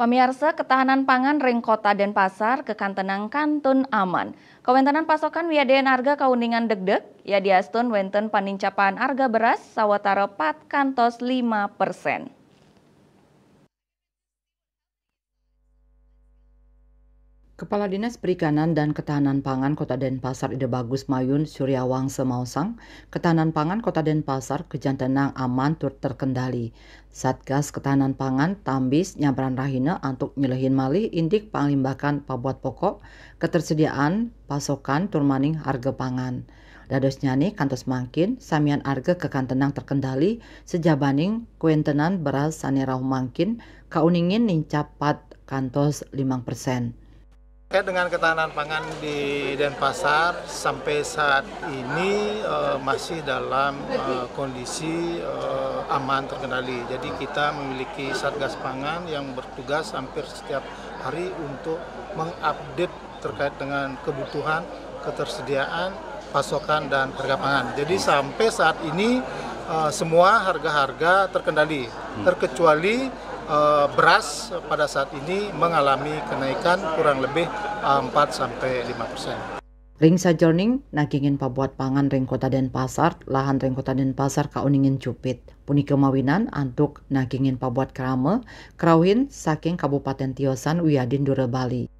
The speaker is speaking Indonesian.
Pamirsa, ketahanan pangan ring kota Denpasar kekantenang kantun aman. Kawentenan pasokan wiadeen harga kauningan degdeg, ya diastun wenten panincapan harga beras sawatara 4 kantos 5%. Kepala Dinas Perikanan dan Ketahanan Pangan Kota Denpasar Ide Bagus Mayun Suryawangsa Mausang, ketahanan pangan Kota Denpasar kejantenang aman tur terkendali. Satgas Ketahanan Pangan Tambis Nyabran Rahina untuk nyelehin malih indik panglimbakan pabuat pokok, ketersediaan pasokan turmaning harga pangan. Dados nyani kantos mangkin samian harga kekantenang terkendali sejabaning kuentenan beras sanerau mangkin kauningin nincapat kantos 5%. Terkait dengan ketahanan pangan di Denpasar sampai saat ini masih dalam kondisi aman terkendali. Jadi kita memiliki Satgas Pangan yang bertugas hampir setiap hari untuk mengupdate terkait dengan kebutuhan, ketersediaan, pasokan, dan harga pangan. Jadi sampai saat ini semua harga-harga terkendali, terkecuali beras pada saat ini mengalami kenaikan kurang lebih 4-5%. Ring sajorning nagingin pabuat pangan ring kota Denpasar, lahan ring kota Denpasar kauningin cupit. Puni kemawinan antuk nagingin pabuat krame, krauhin saking Kabupaten Tiosan Wiadin Dura Bali.